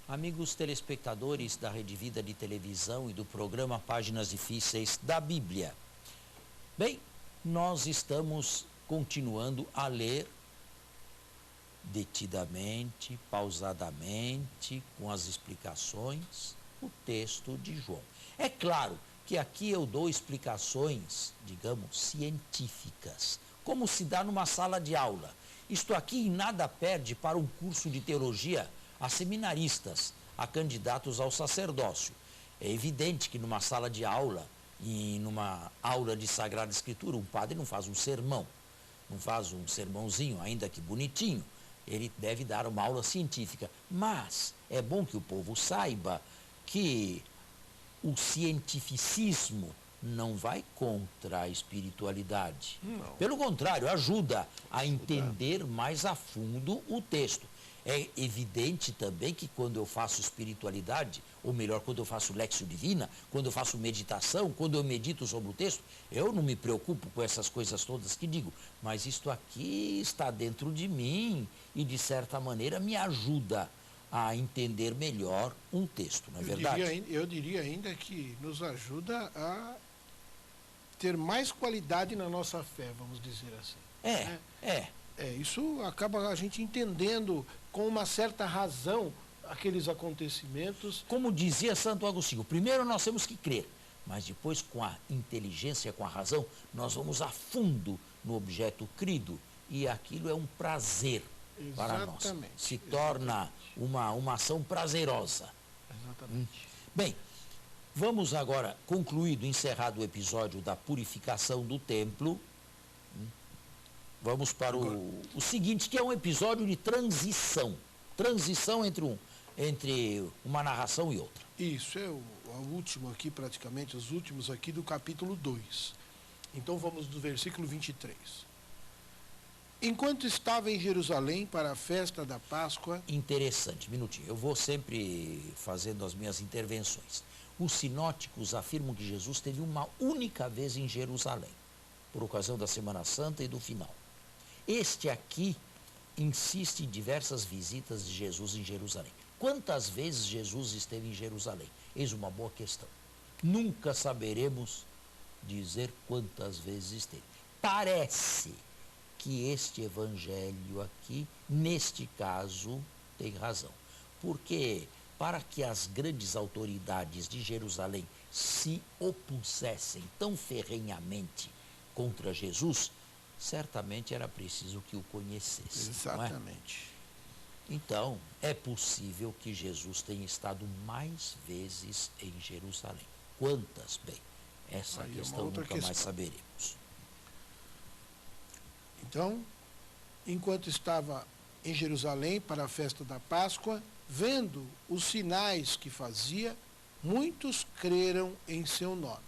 Amigos telespectadores da Rede Vida de Televisão e do programa Páginas Difíceis da Bíblia. Bem, nós estamos continuando a ler detidamente, pausadamente, com as explicações, o texto de João. É claro que aqui eu dou explicações, digamos, científicas, como se dá numa sala de aula. Isto aqui em nada perde para um curso de teologia a seminaristas, a candidatos ao sacerdócio. É evidente que numa sala de aula e numa aula de Sagrada Escritura, um padre não faz um sermão, não faz um sermãozinho, ainda que bonitinho. Ele deve dar uma aula científica. Mas é bom que o povo saiba que o cientificismo não vai contra a espiritualidade. Não. Pelo contrário, ajuda a entender mais a fundo o texto. É evidente também que quando eu faço espiritualidade, ou melhor, quando eu faço Lexio Divina, quando eu faço meditação, quando eu medito sobre o texto, eu não me preocupo com essas coisas todas que digo, mas isto aqui está dentro de mim e, de certa maneira, me ajuda a entender melhor um texto, não é verdade? Eu diria ainda que nos ajuda a ter mais qualidade na nossa fé, vamos dizer assim. Isso acaba a gente entendendo com uma certa razão aqueles acontecimentos. Como dizia Santo Agostinho, primeiro nós temos que crer, mas depois com a inteligência, com a razão, nós vamos a fundo no objeto crido e aquilo é um prazer para nós. Se torna uma ação prazerosa. Exatamente. Bem, vamos agora, concluído, encerrado o episódio da purificação do templo, vamos para o seguinte, que é um episódio de transição. Transição entre uma narração e outra. Isso, é o último aqui, praticamente, os últimos aqui do capítulo 2. Então vamos do versículo 23. Enquanto estava em Jerusalém para a festa da Páscoa... Interessante, minutinho, eu vou sempre fazendo as minhas intervenções. Os sinóticos afirmam que Jesus teve uma única vez em Jerusalém, por ocasião da Semana Santa e do final. Este aqui insiste em diversas visitas de Jesus em Jerusalém. Quantas vezes Jesus esteve em Jerusalém? Eis uma boa questão. Nunca saberemos dizer quantas vezes esteve. Parece que este evangelho aqui, neste caso, tem razão. Porque para que as grandes autoridades de Jerusalém se opusessem tão ferrenhamente contra Jesus, certamente era preciso que o conhecessem. Exatamente. Não é? Então, é possível que Jesus tenha estado mais vezes em Jerusalém. Quantas? Bem, essa questão nunca mais saberemos. Então, enquanto estava em Jerusalém para a festa da Páscoa, vendo os sinais que fazia, muitos creram em seu nome.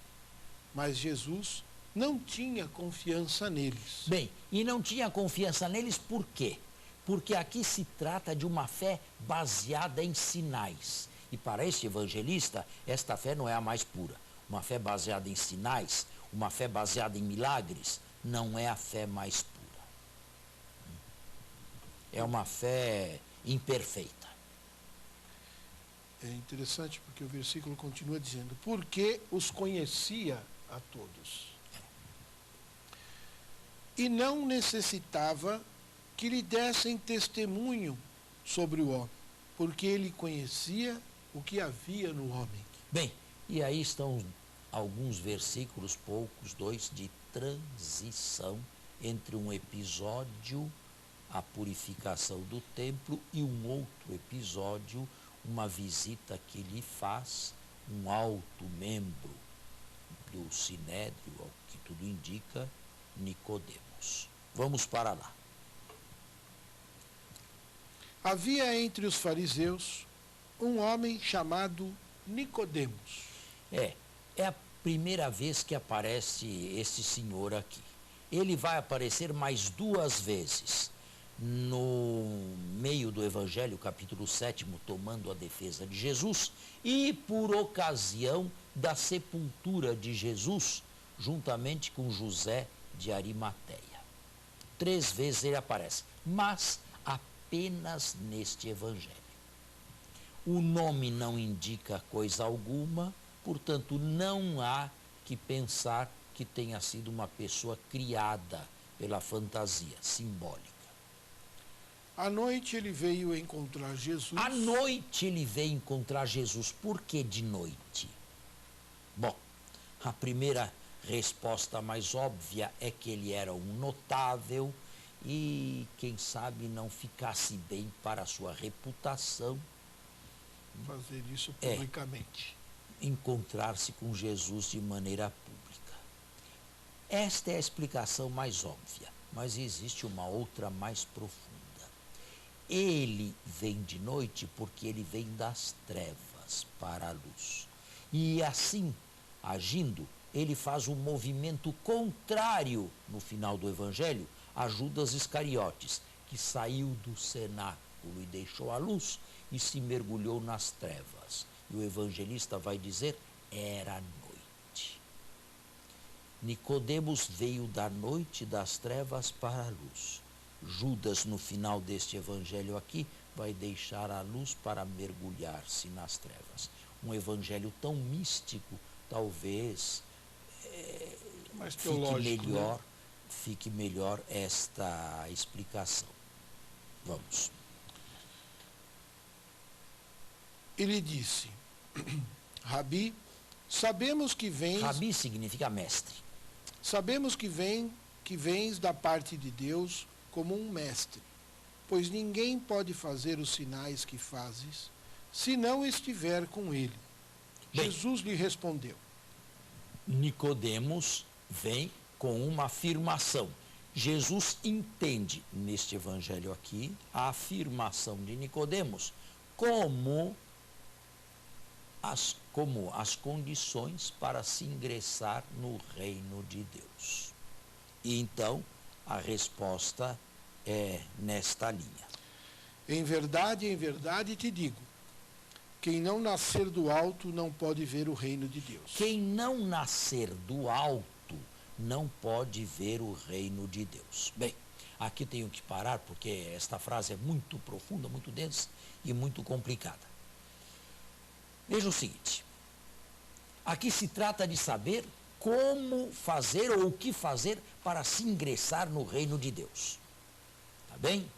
Mas Jesus não tinha confiança neles. Bem, e não tinha confiança neles por quê? Porque aqui se trata de uma fé baseada em sinais. E para este evangelista, esta fé não é a mais pura. Uma fé baseada em sinais, uma fé baseada em milagres, não é a fé mais pura. É uma fé imperfeita. É interessante porque o versículo continua dizendo, porque os conhecia a todos. E não necessitava que lhe dessem testemunho sobre o homem, porque ele conhecia o que havia no homem. Bem, e aí estão alguns versículos, poucos, dois, de transição entre um episódio, a purificação do templo, e um outro episódio, uma visita que lhe faz um alto membro do Sinédrio, ao que tudo indica, Nicodemos. Vamos para lá. Havia entre os fariseus um homem chamado Nicodemos. É a primeira vez que aparece esse senhor aqui. Ele vai aparecer mais duas vezes. No meio do Evangelho, capítulo 7, tomando a defesa de Jesus, e por ocasião da sepultura de Jesus, juntamente com José de Arimateia. 3 vezes ele aparece, mas apenas neste Evangelho. O nome não indica coisa alguma, portanto, não há que pensar que tenha sido uma pessoa criada pela fantasia simbólica. À noite ele veio encontrar Jesus. À noite ele veio encontrar Jesus. Por que de noite? Bom, a primeira resposta mais óbvia é que ele era um notável e, quem sabe, não ficasse bem para a sua reputação Fazer isso publicamente. Encontrar-se com Jesus de maneira pública. Esta é a explicação mais óbvia, mas existe uma outra mais profunda. Ele vem de noite porque ele vem das trevas para a luz. E assim, agindo, ele faz um movimento contrário no final do Evangelho a Judas Iscariotes, que saiu do cenáculo e deixou a luz e se mergulhou nas trevas. E o evangelista vai dizer, era noite. Nicodemos veio da noite das trevas para a luz. Judas, no final deste evangelho aqui, vai deixar a luz para mergulhar-se nas trevas. Um evangelho tão místico, talvez Mais teológico, fique melhor esta explicação. Vamos. Ele disse, Rabi, sabemos que vens... Rabi significa mestre. Sabemos que vens da parte de Deus como um mestre, pois ninguém pode fazer os sinais que fazes se não estiver com ele. Bem, Jesus lhe respondeu. Nicodemos vem com uma afirmação. Jesus entende neste evangelho aqui a afirmação de Nicodemos como as condições para se ingressar no reino de Deus. E então a resposta é nesta linha. Em verdade te digo, quem não nascer do alto não pode ver o reino de Deus. Quem não nascer do alto não pode ver o reino de Deus. Bem, aqui tenho que parar porque esta frase é muito profunda, muito densa e muito complicada. Veja o seguinte, aqui se trata de saber como fazer ou o que fazer para se ingressar no reino de Deus. Tá bem?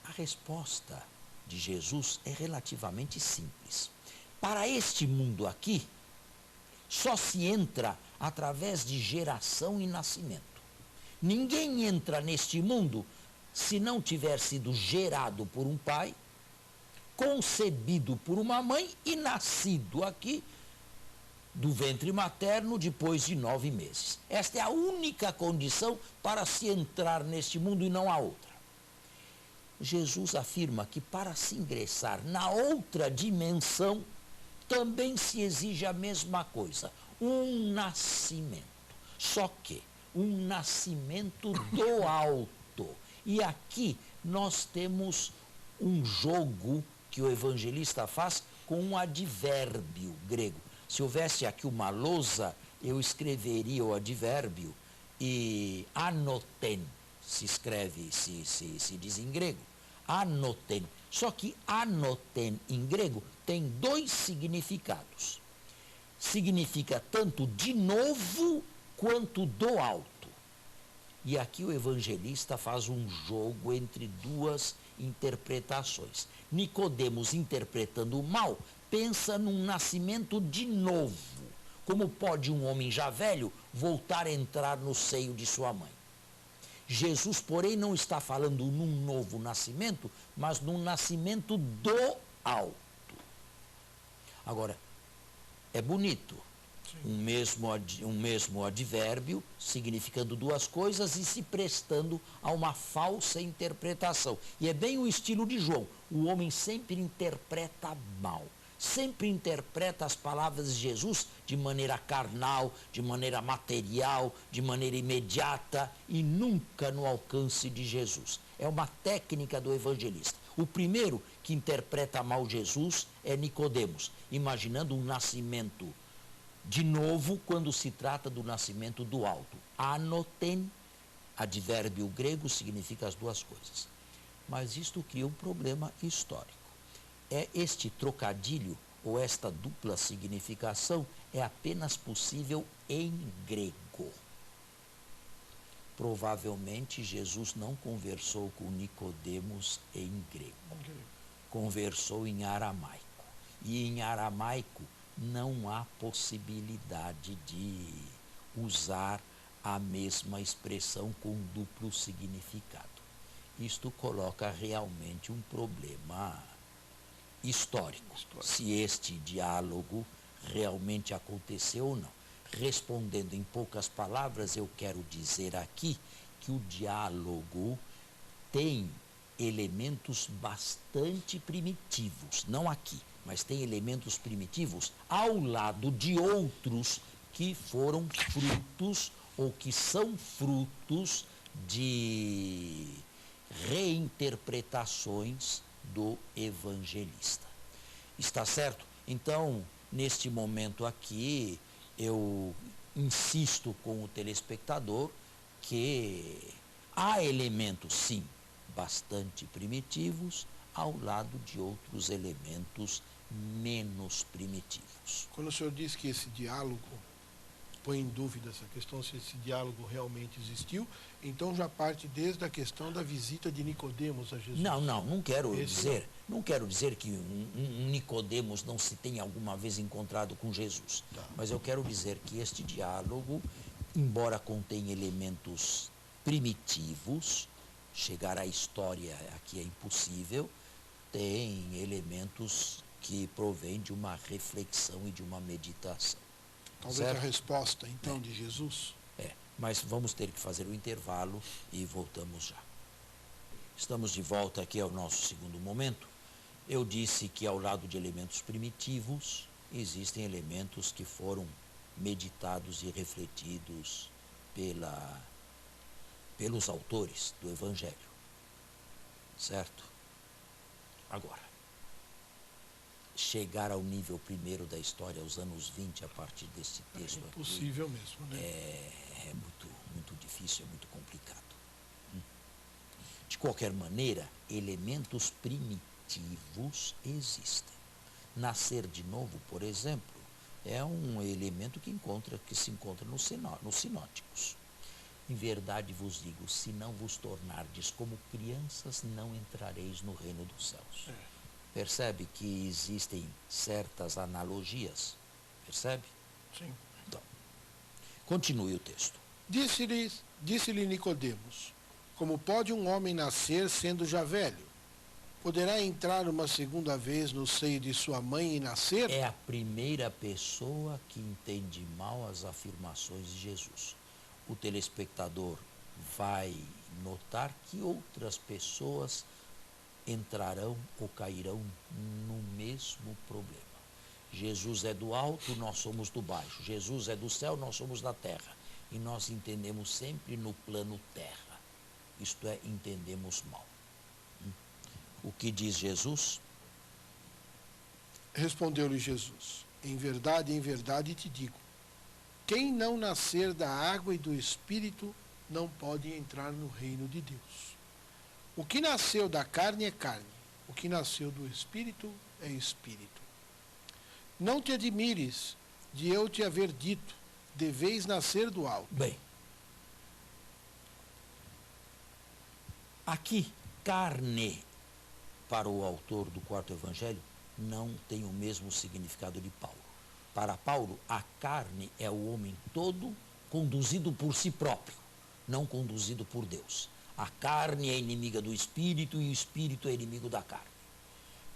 A resposta de Jesus é relativamente simples. Para este mundo aqui, só se entra através de geração e nascimento. Ninguém entra neste mundo se não tiver sido gerado por um pai, concebido por uma mãe e nascido aqui do ventre materno depois de 9 meses. Esta é a única condição para se entrar neste mundo e não há outra. Jesus afirma que para se ingressar na outra dimensão também se exige a mesma coisa, um nascimento. Só que um nascimento do alto. E aqui nós temos um jogo que o evangelista faz com um advérbio grego. Se houvesse aqui uma lousa, eu escreveria o advérbio e anoten se escreve, se diz em grego. Anoten. Só que anoten em grego tem 2 significados. Significa tanto de novo quanto do alto. E aqui o evangelista faz um jogo entre 2 interpretações. Nicodemos, interpretando mal, pensa num nascimento de novo. Como pode um homem já velho voltar a entrar no seio de sua mãe? Jesus, porém, não está falando num novo nascimento, mas num nascimento do alto. Agora, é bonito. Um mesmo advérbio, significando 2 coisas e se prestando a uma falsa interpretação. E é bem o estilo de João. O homem sempre interpreta mal. Sempre interpreta as palavras de Jesus de maneira carnal, de maneira material, de maneira imediata e nunca no alcance de Jesus. É uma técnica do evangelista. O primeiro que interpreta mal Jesus é Nicodemos, imaginando um nascimento de novo quando se trata do nascimento do alto. Anoten, advérbio grego, significa as 2 coisas. Mas isto cria um problema histórico. este trocadilho ou esta dupla significação é apenas possível em grego. Provavelmente Jesus não conversou com Nicodemos em grego. Conversou em aramaico. E em aramaico não há possibilidade de usar a mesma expressão com duplo significado. Isto coloca realmente um problema histórico, se este diálogo realmente aconteceu ou não. Respondendo em poucas palavras, eu quero dizer aqui que o diálogo tem elementos bastante primitivos, não aqui, mas tem elementos primitivos ao lado de outros que foram frutos ou que são frutos de reinterpretações do evangelista. Está certo? Então, neste momento aqui, eu insisto com o telespectador que há elementos, sim, bastante primitivos, ao lado de outros elementos menos primitivos. Quando o senhor diz que esse diálogo põe em dúvida essa questão, se esse diálogo realmente existiu, então já parte desde a questão da visita de Nicodemos a Jesus. Não quero dizer que um Nicodemos não se tenha alguma vez encontrado com Jesus. Tá. Mas eu quero dizer que este diálogo, embora contenha elementos primitivos, chegar à história aqui é impossível, tem elementos que provêm de uma reflexão e de uma meditação. Talvez certo? a resposta, então, de Jesus. Mas vamos ter que fazer o intervalo e voltamos já. Estamos de volta aqui ao nosso segundo momento. Eu disse que ao lado de elementos primitivos, existem elementos que foram meditados e refletidos pelos autores do Evangelho. Certo? Agora, chegar ao nível primeiro da história, aos anos 20, a partir desse texto é impossível aqui, mesmo, né? É muito difícil, é muito complicado. De qualquer maneira, elementos primitivos existem. Nascer de novo, por exemplo, é um elemento que se encontra nos sinóticos. Em verdade vos digo, se não vos tornardes como crianças, não entrareis no reino dos céus. Percebe que existem certas analogias? Percebe? Sim. Então, continue o texto. Disse-lhe Nicodemos: como pode um homem nascer sendo já velho? Poderá entrar uma segunda vez no seio de sua mãe e nascer? É a primeira pessoa que entende mal as afirmações de Jesus. O telespectador vai notar que outras pessoas entrarão ou cairão no mesmo problema. Jesus é do alto, nós somos do baixo. Jesus é do céu, nós somos da terra. E nós entendemos sempre no plano terra. Isto é, entendemos mal. O que diz Jesus? Respondeu-lhe Jesus: em verdade te digo, quem não nascer da água e do Espírito não pode entrar no reino de Deus. O que nasceu da carne é carne, o que nasceu do Espírito é Espírito. Não te admires de eu te haver dito, deveis nascer do alto. Bem, aqui, carne, para o autor do quarto evangelho, não tem o mesmo significado de Paulo. Para Paulo, a carne é o homem todo conduzido por si próprio, não conduzido por Deus. A carne é inimiga do espírito e o espírito é inimigo da carne.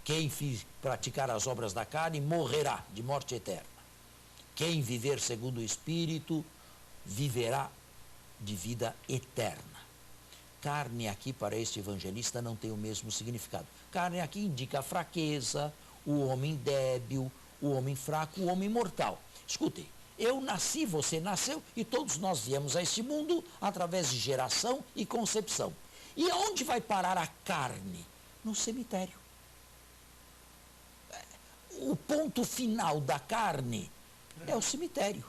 Quem praticar as obras da carne morrerá de morte eterna. Quem viver segundo o espírito viverá de vida eterna. Carne aqui para este evangelista não tem o mesmo significado. Carne aqui indica a fraqueza, o homem débil, o homem fraco, o homem mortal. Escutem, eu nasci, você nasceu e todos nós viemos a este mundo através de geração e concepção. E aonde vai parar a carne? No cemitério. O ponto final da carne é o cemitério.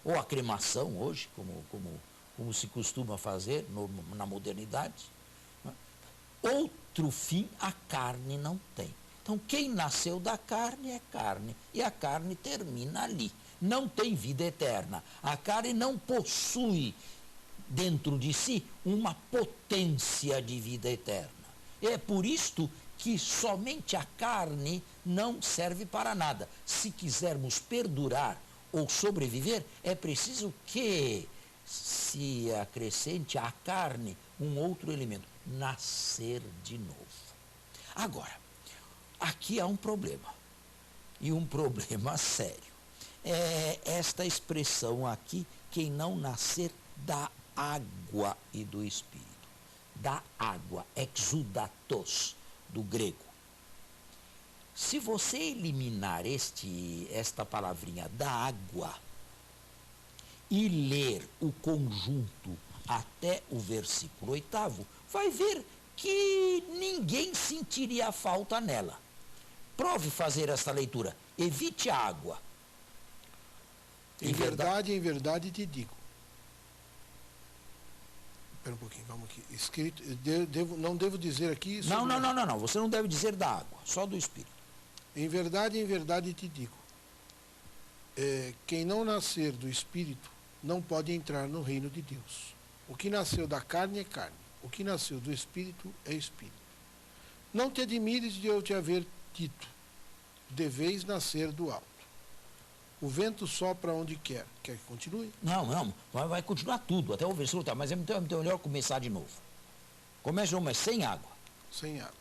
Ou a cremação hoje, como se costuma fazer na modernidade. Outro fim a carne não tem. Então, quem nasceu da carne é carne, e a carne termina ali. Não tem vida eterna. A carne não possui dentro de si uma potência de vida eterna. É por isto que somente a carne não serve para nada. Se quisermos perdurar ou sobreviver, é preciso que se acrescente à carne um outro elemento: nascer de novo. Agora, aqui há um problema, e um problema sério. É esta expressão aqui: quem não nascer da água e do Espírito. Da água, exudatos, do grego. Se você eliminar esta palavrinha da água e ler o conjunto até o versículo 8º, vai ver que ninguém sentiria falta nela. Prove fazer esta leitura. Evite a água. Em verdade te digo. Espera um pouquinho, vamos aqui. Escrito, não devo dizer aqui... Não. Você não deve dizer da água, só do Espírito. Em verdade te digo. Quem não nascer do Espírito não pode entrar no reino de Deus. O que nasceu da carne é carne. O que nasceu do Espírito é Espírito. Não te admires de eu te haver dito: deveis nascer do alto. O vento sopra onde quer. Quer que continue? Não. Vai continuar tudo, até o versículo 8, mas é muito melhor começar de novo. Comece de novo, mas sem água. Sem água.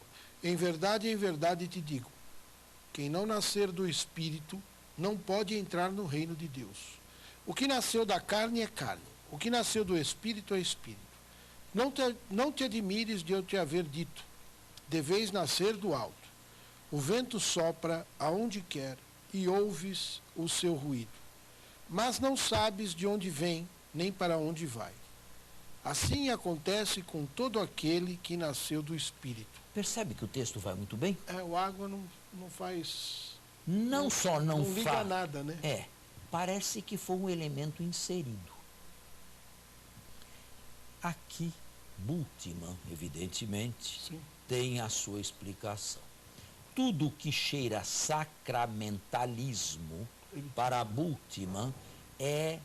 Em verdade te digo: quem não nascer do Espírito não pode entrar no reino de Deus. O que nasceu da carne é carne. O que nasceu do Espírito é Espírito. Não te admires de eu te haver dito: deveis nascer do alto. O vento sopra aonde quer e ouves o seu ruído, mas não sabes de onde vem, nem para onde vai. Assim acontece com todo aquele que nasceu do Espírito. Percebe que o texto vai muito bem? O água não faz... Não liga nada, né? Parece que foi um elemento inserido. Aqui, Bultmann, evidentemente, Sim. tem a sua explicação. Tudo que cheira sacramentalismo, para Bultmann, é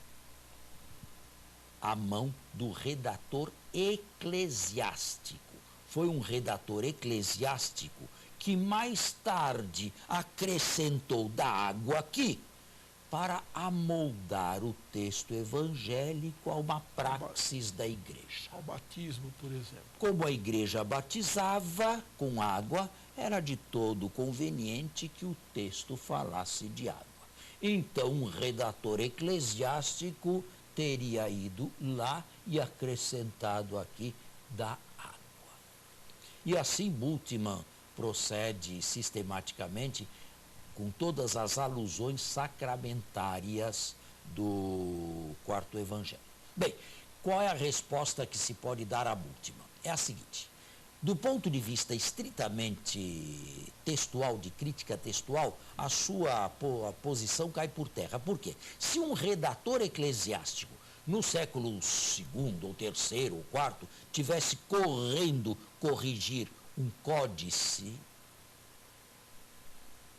a mão do redator eclesiástico. Foi um redator eclesiástico que mais tarde acrescentou da água aqui para amoldar o texto evangélico a uma praxis da igreja. Ao batismo, por exemplo. Como a igreja batizava com água, era de todo conveniente que o texto falasse de água. Então, um redator eclesiástico teria ido lá e acrescentado aqui da água. E assim Bultmann procede sistematicamente com todas as alusões sacramentárias do quarto evangelho. Bem, qual é a resposta que se pode dar a Bultmann? É a seguinte: do ponto de vista estritamente textual, de crítica textual, a sua posição cai por terra. Por quê? Se um redator eclesiástico no século II, ou III, ou IV, tivesse correndo corrigir um códice,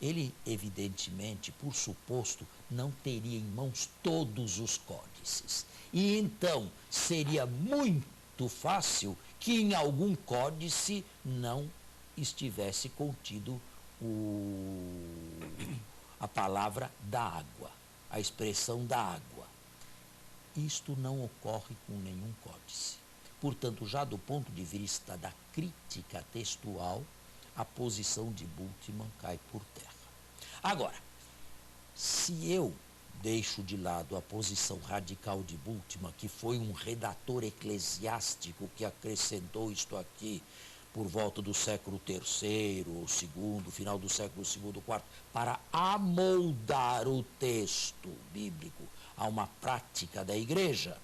ele, evidentemente, por suposto, não teria em mãos todos os códices. E então seria muito fácil que em algum códice não estivesse contido a palavra da água, a expressão da água. Isto não ocorre com nenhum códice. Portanto, já do ponto de vista da crítica textual, a posição de Bultmann cai por terra. Agora, se eu deixo de lado a posição radical de Bultmann, que foi um redator eclesiástico que acrescentou isto aqui por volta do século III ou II, final do século II, IV, para amoldar o texto bíblico a uma prática da igreja,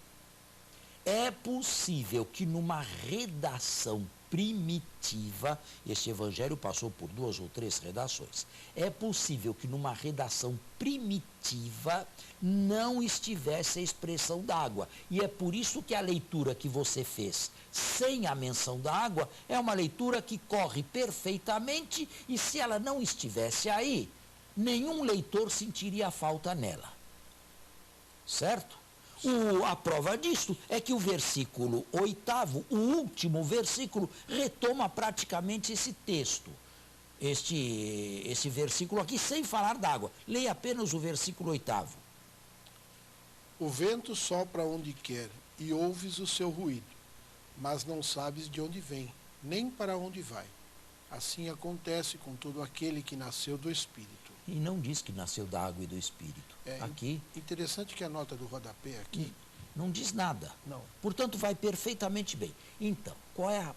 é possível que numa redação primitiva, este evangelho passou por 2 ou 3 redações. É possível que numa redação primitiva não estivesse a expressão da água. E é por isso que a leitura que você fez sem a menção da água é uma leitura que corre perfeitamente, e se ela não estivesse aí, nenhum leitor sentiria falta nela. Certo? A prova disso é que o versículo 8º, o último versículo, retoma praticamente esse texto. Esse versículo aqui, sem falar d'água. Leia apenas o versículo 8º. O vento sopra onde quer e ouves o seu ruído, mas não sabes de onde vem, nem para onde vai. Assim acontece com todo aquele que nasceu do Espírito. E não diz que nasceu da água e do Espírito. Aqui. Interessante que a nota do rodapé aqui. Não diz nada. Não. Portanto, vai perfeitamente bem. Então, qual é a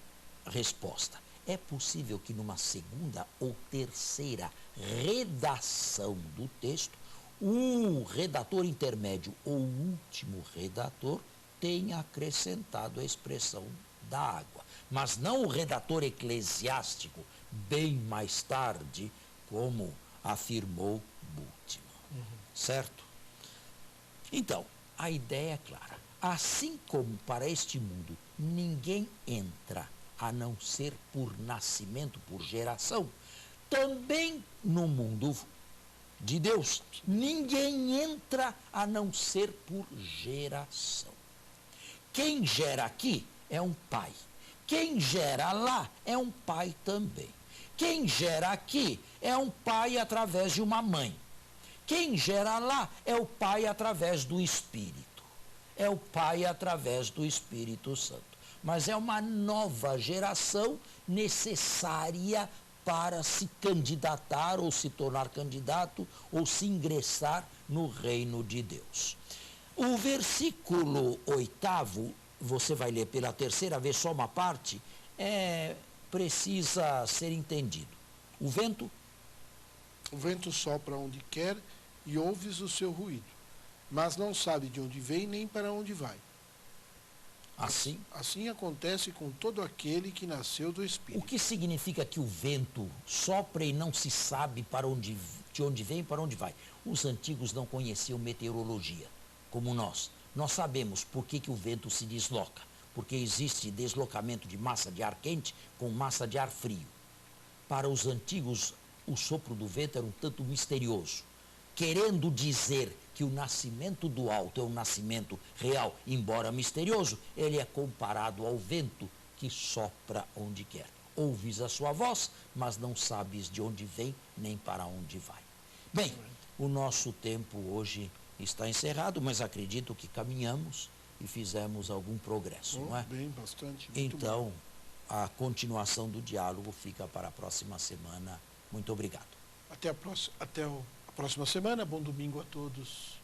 resposta? É possível que numa segunda ou terceira redação do texto, o redator intermédio ou o último redator tenha acrescentado a expressão da água. Mas não o redator eclesiástico, bem mais tarde, como afirmou Bultmann. Certo? Então, a ideia é clara. Assim como para este mundo ninguém entra a não ser por nascimento, por geração, também no mundo de Deus ninguém entra a não ser por geração. Quem gera aqui é um pai. Quem gera lá é um pai também. Quem gera aqui é um pai através de uma mãe. Quem gera lá é o pai através do Espírito. É o pai através do Espírito Santo. Mas é uma nova geração necessária para se candidatar ou se tornar candidato ou se ingressar no reino de Deus. O versículo 8º, você vai ler pela terceira vez só uma parte, precisa ser entendido. O vento sopra onde quer e ouves o seu ruído, mas não sabe de onde vem nem para onde vai. Assim acontece com todo aquele que nasceu do Espírito. O que significa que o vento sopra e não se sabe de onde vem e para onde vai? Os antigos não conheciam meteorologia, como nós. Nós sabemos por que o vento se desloca, porque existe deslocamento de massa de ar quente com massa de ar frio. Para os antigos, o sopro do vento era um tanto misterioso, querendo dizer que o nascimento do alto é um nascimento real, embora misterioso. Ele é comparado ao vento que sopra onde quer. Ouves a sua voz, mas não sabes de onde vem nem para onde vai. Bem, o nosso tempo hoje está encerrado, mas acredito que caminhamos e fizemos algum progresso, não é? Bem, bastante. Então, a continuação do diálogo fica para a próxima semana. Muito obrigado. Até a próxima semana. Bom domingo a todos.